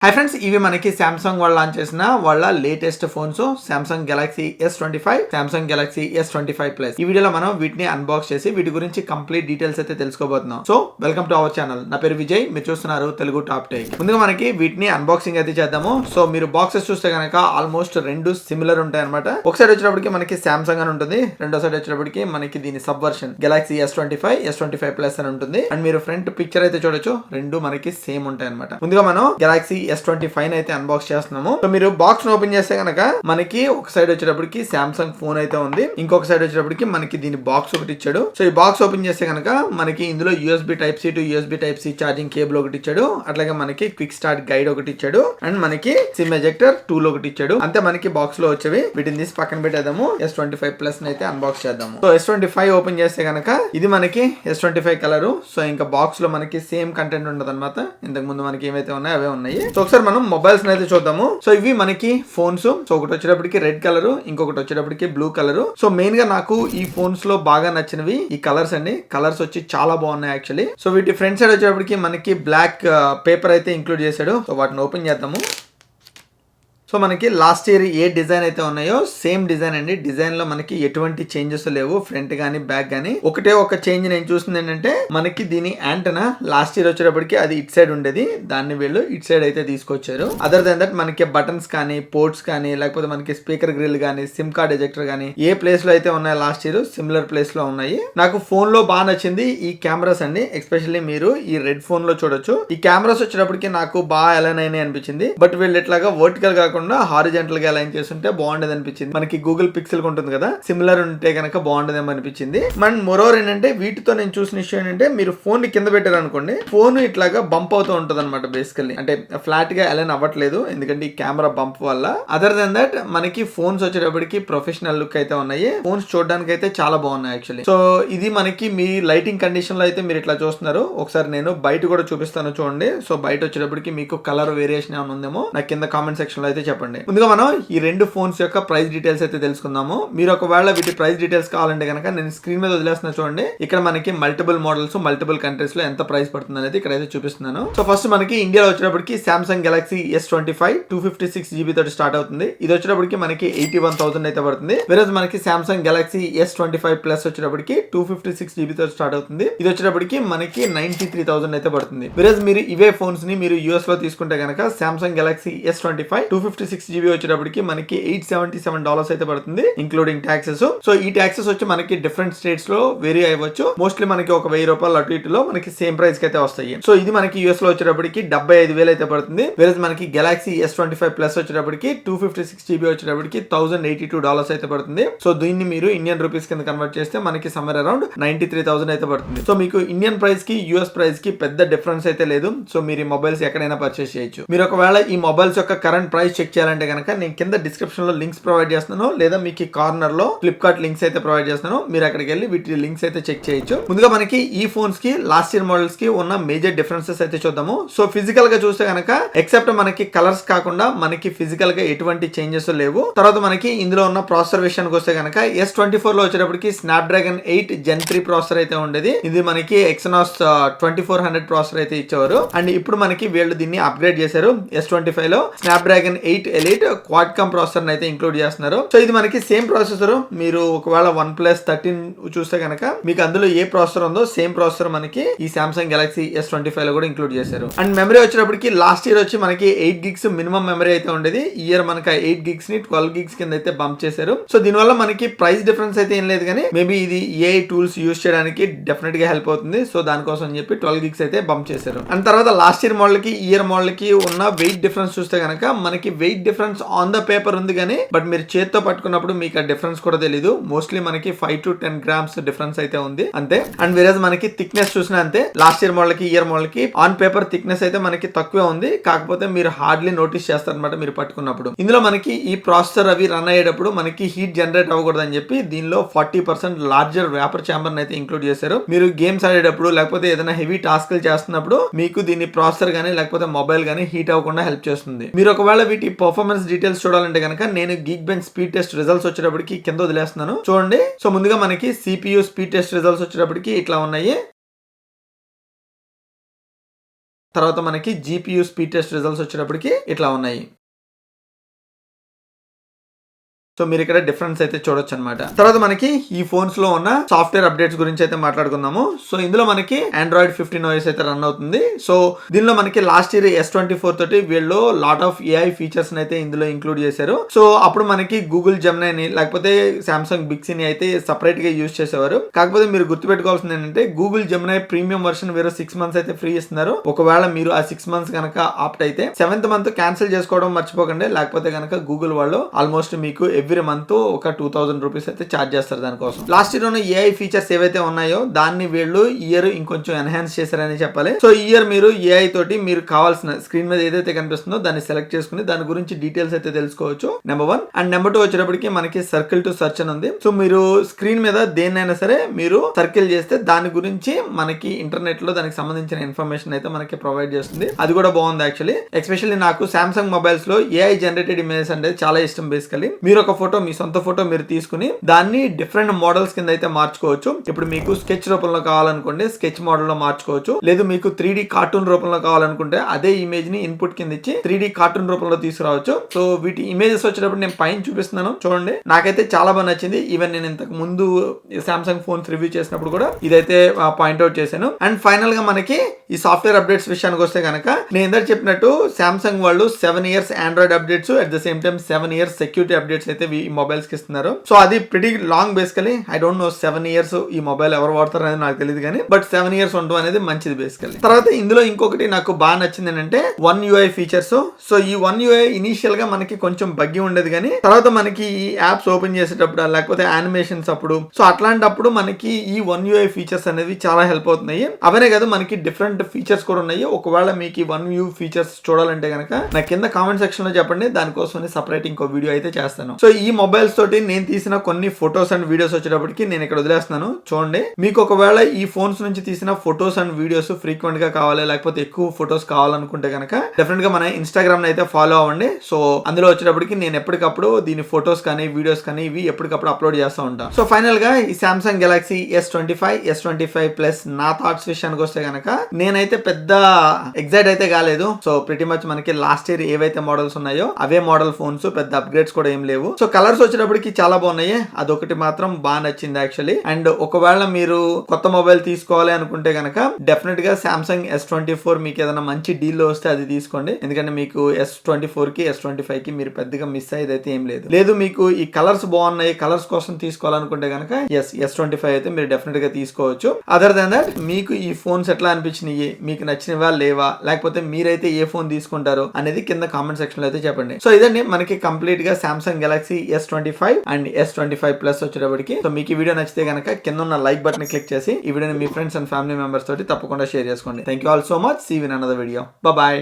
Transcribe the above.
Hi friends, ఇవి మనకి Samsung వాళ్ళు లాంచ్ చేసిన వాళ్ళ latest phones Samsung Galaxy S25, Samsung Galaxy S25 plus. ఈ వీడియోలో మనం వీటిని అన్బాక్స్ చేసి వీటి గురించి కంప్లీట్ డీటెయిల్స్ అయితే తెలుసుకోబోతున్నాం. So welcome to our channel. నా పేరు విజయ్, మీరు చూస్తున్నారు తెలుగు టాప్ టెక్. ముందుగా మనకి వీటిని అన్బాక్సింగ్ అయితే చేద్దాము. సో మీరు బాక్సెస్ చూస్తే కనుక ఆల్మోస్ట్ రెండు సిమిలర్ ఉంటాయి అనమాట. ఒక సైడ్ వచ్చేటప్పటికి మనకి సామ్సంగ్ అని ఉంటుంది, రెండో సైడ్ వచ్చేటప్పటికి మనకి దీని sub version Galaxy S25 plus అని ఉంటుంది. అండ్ మీరు ఫ్రంట్ పిక్చర్ అయితే చూడొచ్చు, రెండు మనకి సేమ్ ఉంటాయి అనమాట. ముందుగా మనం గెలాక్సీ S25 అయితే అన్బాక్స్ చేస్తున్నాము. సో మీరు బాక్స్ ఓపెన్ చేస్తే కనుక మనకి ఒక సైడ్ వచ్చేటప్పటికి సామ్సంగ్ ఫోన్ అయితే ఉంది, ఇంకొక సైడ్ వచ్చేటప్పటికి మనకి దీని బాక్స్ ఒకటి ఇచ్చాడు. సో ఈ బాక్స్ ఓపెన్ చేస్తే కనుక మనకి ఇందులో USB Type C to USB Type C charging cable ఒకటి ఇచ్చాడు, అట్లాగే మనకి క్విక్ స్టార్ట్ గైడ్ ఒకటి ఇచ్చాడు, అండ్ మనకి సిమ్ ఎజెక్టర్ టూల్ ఒకటి ఇచ్చాడు. అంతే మనకి బాక్స్ లో వచ్చేవి. వీటిని తీసి పక్కన పెట్టేద్దాము. S25 ప్లస్ అయితే అన్బాక్స్ చేద్దాము. సో S25 ఓపెన్ చేస్తే కనుక ఇది మనకి S25 కలర్. సో ఇంకా బాక్స్ లో మనకి సేమ్ కంటెంట్ ఉండదు అనమాట. ఇంతకు ముందు మనకి ఏమైతే ఉన్నాయో అవే ఉన్నాయి. సో ఒకసారి మనం మొబైల్స్ అయితే చూద్దాము. సో ఇవి మనకి ఫోన్స్. సో ఒకటి వచ్చేటప్పటికి రెడ్ కలర్, ఇంకొకటి వచ్చేటప్పటికి బ్లూ కలర్. సో మెయిన్ గా నాకు ఈ ఫోన్స్ లో బాగా నచ్చినవి ఈ కలర్స్ అండి. కలర్స్ వచ్చి చాలా బాగున్నాయి యాక్చువల్లీ. సో వీటి ఫ్రంట్ సైడ్ వచ్చేటప్పటికి మనకి బ్లాక్ పేపర్ అయితే ఇంక్లూడ్ చేశాడు. సో వాటిని ఓపెన్ చేద్దాము. సో మనకి లాస్ట్ ఇయర్ ఏ డిజైన్ అయితే ఉన్నాయో సేమ్ డిజైన్ అండి. డిజైన్ లో మనకి ఎటువంటి చేంజెస్ లేవు, ఫ్రంట్ గానీ బ్యాక్ గానీ. ఒకటే ఒక చేంజ్ నేను చూసింది ఏంటంటే మనకి దీని యాంటనా లాస్ట్ ఇయర్ వచ్చేటప్పటికి అది ఇట్ సైడ్ ఉండేది, దాన్ని వీళ్ళు ఇట్ సైడ్ అయితే తీసుకొచ్చారు. అదర్ దాన్ దట్ మనకి బటన్స్ కానీ పోర్ట్స్ కానీ లేకపోతే మనకి స్పీకర్ గ్రిల్ కానీ సిమ్ కార్డ్ ఎజెక్టర్ కానీ ఏ ప్లేస్ లో అయితే ఉన్నాయో లాస్ట్ ఇయర్ సిమిలర్ ప్లేస్ లో ఉన్నాయి. నాకు ఫోన్ లో బాగా నచ్చింది ఈ కెమెరాస్ అండి. ఎస్పెషల్లీ మీరు ఈ రెడ్ ఫోన్ లో చూడొచ్చు. ఈ కెమెరాస్ వచ్చేటప్పటికి నాకు బాగా అలైన్ అయినాయి అనిపించింది. బట్ వీళ్ళు ఇట్లాగా వర్టికల్ కాకుండా హారిజంటల్ గా అలైన్ చేస్తుంటే బాగుండేది అనిపించింది. మనకి గూగుల్ పిక్సెల్ ఉంటుంది కదా, సిమిలర్ ఉంటే కనుక బాగుండదేమో అనిపించింది. మన మోరోవర్ ఏంటంటే వీటితో నేను చూసిన విషయం ఏంటంటే మీరు ఫోన్ ని కింద పెట్టారు అనుకోండి, ఫోన్ ఇట్లాగా బంప్ అవుతూ ఉంటుంది అనమాట. బేసికల్లీ అంటే ఫ్లాట్ గా అలైన్ అవ్వట్లేదు, ఎందుకంటే ఈ కెమెరా బంప్ వల్ల. అదర్ దెన్ దట్ మనకి ఫోన్స్ వచ్చేటప్పటికి ప్రొఫెషనల్ లుక్ అయితే ఉన్నాయి. ఫోన్స్ చూడడానికి అయితే చాలా బాగున్నాయి యాక్చువల్లీ. సో ఇది మనకి మీ లైటింగ్ కండిషన్ లో అయితే మీరు ఇట్లా చూస్తున్నారు. ఒకసారి నేను బయట కూడా చూపిస్తాను చూడండి. సో బయట వచ్చేటప్పటికి మీకు కలర్ వేరియేషన్ ఏమైనా ఉందేమో నాకు కింద కామెంట్ సెక్షన్ లో అయితే చెప్పండి. ముందుగా మనం ఈ రెండు ఫోన్స్ యొక్క ప్రైస్ డీటెయిల్స్ అయితే తెలుసుకుందాము. మీరు ఒకవేళ వీటి ప్రైస్ డీటెయిల్స్ కావాలంటే కనుక నేను స్క్రీన్ మీద వదిలేస్తున్నా చూడండి. ఇక్కడ మనకి మల్టిపుల్ మోడల్స్ మల్టిపుల్ కంట్రీస్ లో ఎంత ప్రైస్ పడుతుంది అనేది ఇక్కడ అయితే చూపిస్తున్నాను. సో ఫస్ట్ మనకి ఇండియాలో వచ్చేటప్పటికి సామ్సంగ్ గెలాక్సీ S25 256GB తోటి స్టార్ట్ అవుతుంది. ఇది వచ్చేటప్పటికి మనకి 81,000 అయితే పడుతుంది. వేరేజ్ మనకి సామ్సంగ్ గెలాక్సీ S25 ప్లస్ వచ్చేటప్పటికి 256GB తోటి స్టార్ట్ అవుతుంది. ఇది వచ్చేటప్పటికి మనకి 93,000 అయితే పడుతుంది. వేరేజ్ మీరు ఇవే ఫోన్స్ ని మీరు US లో తీసుకుంటే కనుక సామ్సంగ్ గెలాక్సీ S25 256GB వచ్చేటప్పటికి మనకి $877 అయితే పడుతుంది, ఇంక్లూడింగ్ ట్యాక్సెస్. సో ఈ ట్యాక్సెస్ వచ్చి మనకి డిఫరెంట్ స్టేట్స్ లో వేరీ అవ్వచ్చు. మోస్ట్లీ మనకి ఒక $1,000 అటు ఇటులో మనకి సేమ్ ప్రైస్ కి అయితే వస్తాయి. సో ఇది మనకి US లో వచ్చేటప్పటికి 75,000 అయితే పడుతుంది. వేరే మనకి గెలాక్సీ S25 ప్లస్ వచ్చేటప్పటికి 256GB వచ్చేటప్పటికి $1,082 అయితే పడుతుంది. సో దీన్ని మీరు ఇండియన్ రూపీస్ కింద కన్వర్ట్ చేస్తే మనకి సమ్మర్ అరౌండ్ 93,000 అయితే పడుతుంది. సో మీకు ఇండియన్ ప్రైస్ కి US ప్రైస్ కి పెద్ద డిఫరెన్స్ అయితే లేదు. సో మీరు ఈ మొబైల్స్ ఎక్కడైనా పర్చేస్ చేయొచ్చు. మీరు ఒకవేళ ఈ మొబైల్స్ యొక్క కరెంట్ ప్రైస్ చెక్ చేయాలంటే కనుక నేను కింద డిస్క్రిప్షన్ లో లింక్స్ ప్రొవైడ్ చేస్తున్నాను, లేదా మీకు కార్నర్ లో ఫ్లిప్కార్ట్ లింక్స్ అయితే ప్రొవైడ్ చేస్తున్నాను. మీరు అక్కడికి వెళ్ళి వీటి లింక్స్ అయితే చెక్ చేయొచ్చు. ముందుగా మనకి ఈ ఫోన్స్ కి లాస్ట్ ఇయర్ మోడల్స్ కి ఉన్న మేజర్ డిఫరెన్సెస్ అయితే చూద్దాము. సో ఫిజికల్ గా చూస్తే కనుక ఎక్సెప్ట్ మనకి కలర్స్ కాకుండా మనకి ఫిజికల్ గా ఎటువంటి చేంజెస్ లేవు. తర్వాత మనకి ఇందులో ఉన్న ప్రాసెసర్ విషయానికి వస్తే కనుక S24 లో వచ్చేటప్పటికి స్నాప్డ్రాగన్ 8 Gen 3 ప్రాసెసర్ అయితే ఉండేది. ఇది మనకి Exynos 2400 ప్రాసెసర్ అయితే ఇచ్చేవారు. అండ్ ఇప్పుడు మనకి వీళ్ళు దీన్ని అప్గ్రేడ్ చేశారు. S25 లో స్నాప్డ్రాగన్ 8 Elite క్వాడ్కామ్ ప్రాసెసర్ అయితే ఇంక్లూడ్ చేస్తున్నారు. సో ఇది మనకి సేమ్ ప్రాసెసర్. మీరు ఒకవేళ OnePlus 13 చూస్తే కనుక మీకు అందులో ఏ ప్రాసెసర్ ఉందో సేమ్ ప్రాసెసర్ మనకి ఈ సామ్సంగ్ గెలాక్సీ S25 లో కూడా ఇంక్లూడ్ చేశారు. అండ్ మెమరీ వచ్చేటప్పటికి లాస్ట్ ఇయర్ వచ్చి మనకి 8GB మినిమం మెమరీ అయితే ఉండేది. ఈ ఇయర్ మనకి 8GB ని 12GB కింద అయితే బంప్ చేశారు. సో దీనివల్ల మనకి ప్రైస్ డిఫరెన్స్ అయితే ఏం లేదు, కానీ మేబీ ఇది AI టూల్స్ యూస్ చేయడానికి డెఫినెట్ గా హెల్ప్ అవుతుంది. సో దానికోసం అని చెప్పి 12GB అయితే బంప్ చేశారు. అండ్ తర్వాత లాస్ట్ ఇయర్ మోడల్ కి ఈ ఇయర్ మోడల్ కి ఉన్న వెయిట్ డిఫరెన్స్ చూస్తే కనుక మనకి weight difference on the paper ఉంది, కానీ బట్ మీరు చేత్తో పట్టుకున్నప్పుడు మీకు ఆ డిఫరెన్స్ కూడా తెలీదు. మోస్ట్లీ మనకి 5 to 10 grams డిఫరెన్స్ అయితే ఉంది అంతే. అండ్ వేరేజ్ మనకి థిక్నెస్ చూసినా అంతే. లాస్ట్ ఇయర్ మోడల్ కి ఇయర్ మోడల్ కి ఆన్ పేపర్ థిక్నెస్ అయితే మనకి తక్కువే ఉంది, కాకపోతే మీరు హార్డ్లీ నోటీస్ చేస్తారనమాట మీరు పట్టుకున్నప్పుడు. ఇందులో మనకి ఈ ప్రాసెసర్ అవి రన్ అయ్యేటప్పుడు మనకి హీట్ జనరేట్ అవ్వకూడదు అని చెప్పి దీనిలో 40% లార్జర్ వేపర్ ఛాంబర్ అయితే ఇంక్లూడ్ చేశారు. మీరు గేమ్స్ ఆడేటప్పుడు లేకపోతే ఏదైనా హెవీ టాస్క్లు చేస్తున్నప్పుడు మీకు దీని ప్రాసెసర్ గానీ లేకపోతే మొబైల్ గానీ హీట్ అవ్వకుండా హెల్ప్ చేస్తుంది. మీరు ఒకవేళ వీటి పర్ఫార్మెన్స్ డీటెయిల్స్ చూడాలంటే కనుక నేను Geekbench స్పీడ్ టెస్ట్ రిజల్ట్స్ వచ్చేటప్పటికి కింద వదిలేస్తున్నాను చూడండి. సో ముందుగా మనకి CPU స్పీడ్ టెస్ట్ రిజల్ట్స్ వచ్చేటప్పటికి ఇట్లా ఉన్నాయి. తర్వాత మనకి GPU స్పీడ్ టెస్ట్ రిజల్ట్స్ వచ్చేటప్పటికి ఇట్లా ఉన్నాయి. సో మీరు ఇక్కడ డిఫరెన్స్ అయితే చూడొచ్చు అనమాట. తర్వాత మనకి ఈ ఫోన్స్ లో ఉన్న సాఫ్ట్వేర్ అప్డేట్స్ గురించి అయితే మాట్లాడుకుందాము. సో ఇందులో మనకి Android 15 OS అయితే రన్ అవుతుంది. సో దీనిలో మనకి లాస్ట్ ఇయర్ S24 తోటి వీళ్ళు లాట్ ఆఫ్ AI ఫీచర్స్ అయితే ఇందులో ఇంక్లూడ్ చేశారు. సో అప్పుడు మనకి గూగుల్ జెమినైని లేకపోతే సామ్సంగ్ బిక్సీని అయితే సపరేట్ గా యూజ్ చేసేవారు. కాకపోతే మీరు గుర్తుపెట్టుకోవాల్సింది ఏంటంటే గూగుల్ జెమినై ప్రీమియం వర్షన్ వేరే 6 months అయితే ఫ్రీ ఇస్తున్నారు. ఒకవేళ మీరు ఆ 6 months కనుక ఆప్ట్ అయితే 7th month క్యాన్సిల్ చేసుకోవడం మర్చిపోకండి. లేకపోతే కనుక గూగుల్ వాళ్ళు ఆల్మోస్ట్ మీకు ఎవ్రీ మంత్ ఒక 2000 రూపీస్ అయితే ఛార్జ్ చేస్తారు దానికోసం. లాస్ట్ ఇయర్ ఉన్న AI ఫీచర్స్ ఏవైతే ఉన్నాయో దాన్ని వీళ్ళు ఇయర్ ఇంకొంచెం ఎన్హాన్స్ చేశారని చెప్పాలి. సో ఈ ఇయర్ మీరు AI తోటి మీరు కావాల్సిన స్క్రీన్ మీద ఏదైతే కనిపిస్తుందో దాన్ని సెలెక్ట్ చేసుకుని దాని గురించి డీటెయిల్స్ అయితే తెలుసుకోవచ్చు. నెంబర్ 1 అండ్ నెంబర్ 2 వచ్చేటప్పటికి మనకి సర్కిల్ టు సెర్చ్ అని ఉంది. సో మీరు స్క్రీన్ మీద దేన్నైనా సరే మీరు సర్కిల్ చేస్తే దాని గురించి మనకి ఇంటర్నెట్ లో దానికి సంబంధించిన ఇన్ఫర్మేషన్ అయితే మనకి ప్రొవైడ్ చేస్తుంది. అది కూడా బాగుంది యాక్చువల్లీ. ఎస్పెషల్లీ నాకు సామ్సంగ్ మొబైల్స్ లో AI జనరేటెడ్ ఇమేజెస్ అంటే చాలా ఇష్టం. బేసికలీ మీరు ఒక ఫోటో మీ సొంత ఫోటో మీరు తీసుకుని దాన్ని డిఫరెంట్ మోడల్స్ కింద అయితే మార్చుకోవచ్చు. ఇప్పుడు మీకు స్కెచ్ రూపంలో కావాలనుకుంటే స్కెచ్ మోడల్ లో మార్చుకోవచ్చు. లేదు మీకు 3D కార్టూన్ రూపంలో కావాలనుకుంటే అదే ఇమేజ్ ని ఇన్పుట్ కింద ఇచ్చి 3D కార్టూన్ రూపంలో తీసుకురావచ్చు. సో వీటి ఇమేజెస్ వచ్చేటప్పుడు నేను పైన చూపిస్తున్నాను చూడండి. నాకైతే చాలా బాగా నచ్చింది. ఈవెన్ నేను ఇంతకు ముందు సామ్సంగ్ ఫోన్స్ రివ్యూ చేసినప్పుడు కూడా ఇదైతే పాయింట్అవుట్ చేశాను. అండ్ ఫైనల్ గా మనకి ఈ సాఫ్ట్వేర్ అప్డేట్స్ విషయానికి వస్తే కనుక నేను ఇందాక చెప్పినట్టు సామ్సంగ్ వాళ్ళు 7 years Android updates at the same time 7 years security updates అయితే ఈ మొబైల్స్ కి ఇస్తున్నారు. సో అది pretty long. Basically I don't know 7 years ఈ మొబైల్ ఎవరు వాడతారు అనేది నాకు తెలియదు కానీ బట్ 7 years ఉండడం అనేది మంచిది బేసికలీ. తర్వాత ఇందులో ఇంకొకటి నాకు బాగా నచ్చింది ఏంటంటే One UI ఫీచర్స్. సో ఈ One UI ఇనీషియల్ గా మనకి కొంచెం బగ్గి ఉండేది కానీ తర్వాత మనకి ఈ యాప్స్ ఓపెన్ చేసేటప్పుడు లేకపోతే యానిమేషన్స్ అప్పుడు సో అట్లాంటప్పుడు మనకి ఈ One UI ఫీచర్స్ అనేవి చాలా హెల్ప్ అవుతున్నాయి. అవనే కాదు మనకి డిఫరెంట్ ఫీచర్స్ కూడా ఉన్నాయి. ఒకవేళ మీకు One UI ఫీచర్స్ చూడాలంటే కనుక నా కింద కామెంట్ సెక్షన్ లో చెప్పండి. దానికోసం సపరేట్ ఇంకో వీడియో అయితే చేస్తాను. సో ఈ మొబైల్స్ తోటి నేను తీసిన కొన్ని ఫొటోస్ అండ్ వీడియోస్ వచ్చేటప్పటికి నేను ఇక్కడ వదిలేస్తున్నాను చూడండి. మీకు ఒకవేళ ఈ ఫోన్స్ నుంచి తీసిన ఫొటోస్ అండ్ వీడియోస్ ఫ్రీక్వెంట్ గా కావాలి లేకపోతే ఎక్కువ ఫొటోస్ కావాలనుకుంటే కనుక డెఫినెట్ గా మన ఇన్స్టాగ్రామ్ అయితే ఫాలో అవ్వండి. సో అందులో వచ్చేటప్పటికి నేను ఎప్పటికప్పుడు దీని ఫొటోస్ కానీ వీడియోస్ కానీ ఇవి ఎప్పటికప్పుడు అప్లోడ్ చేస్తూ ఉంటాను. సో ఫైనల్ గా ఈ సామ్సంగ్ గెలాక్సీ S25 ప్లస్ నా థాట్స్ విషయానికి వస్తే కనుక నేనైతే పెద్ద ఎగ్జైట్ అయితే కాలేదు. సో ప్రిటీ మచ్ మనకి లాస్ట్ ఇయర్ ఏవైతే మోడల్స్ ఉన్నాయో అవే మోడల్ ఫోన్స్, పెద్ద అప్గ్రేడ్స్ కూడా ఏం లేవు. సో కలర్స్ వచ్చేటప్పటికి చాలా బాగున్నాయి. అదొకటి మాత్రం బాగా నచ్చింది యాక్చువల్లీ. అండ్ ఒకవేళ మీరు కొత్త మొబైల్ తీసుకోవాలి అనుకుంటే కనుక డెఫినెట్ గా సామ్సంగ్ S24 మీకు ఏదైనా మంచి డీల్ లో వస్తే అది తీసుకోండి. ఎందుకంటే మీకు S24 కి S25 కి మీరు పెద్దగా మిస్ అయ్యేది అయితే ఏం లేదు. లేదు మీకు ఈ కలర్స్ బాగున్నాయి, కలర్స్ కోసం తీసుకోవాలనుకుంటే కనుక S25 అయితే మీరు డెఫినెట్ గా తీసుకోవచ్చు. అదర్ దాన్ దట్ మీకు ఈ ఫోన్స్ ఎట్లా అనిపించినాయి, మీకు నచ్చినవా లేవా, లేకపోతే మీరైతే ఏ ఫోన్ తీసుకుంటారు అనేది కింద కామెంట్ సెక్షన్ లో అయితే చెప్పండి. సో ఇదండి మనకి కంప్లీట్ గా Samsung Galaxy S25 and S25 plus వచ్చేటప్పటికి. సో మీకు ఈ వీడియో నచ్చితే కనుక కింద ఉన్న లైక్ బటన్ క్లిక్ చేసి ఈ వీడియోని మీ ఫ్రెండ్స్ అండ్ ఫ్యామిలీ మెంబర్స్ తోటి తప్పకుండా షేర్ చేసుకోండి. Thank you all so much. See you in another video. By.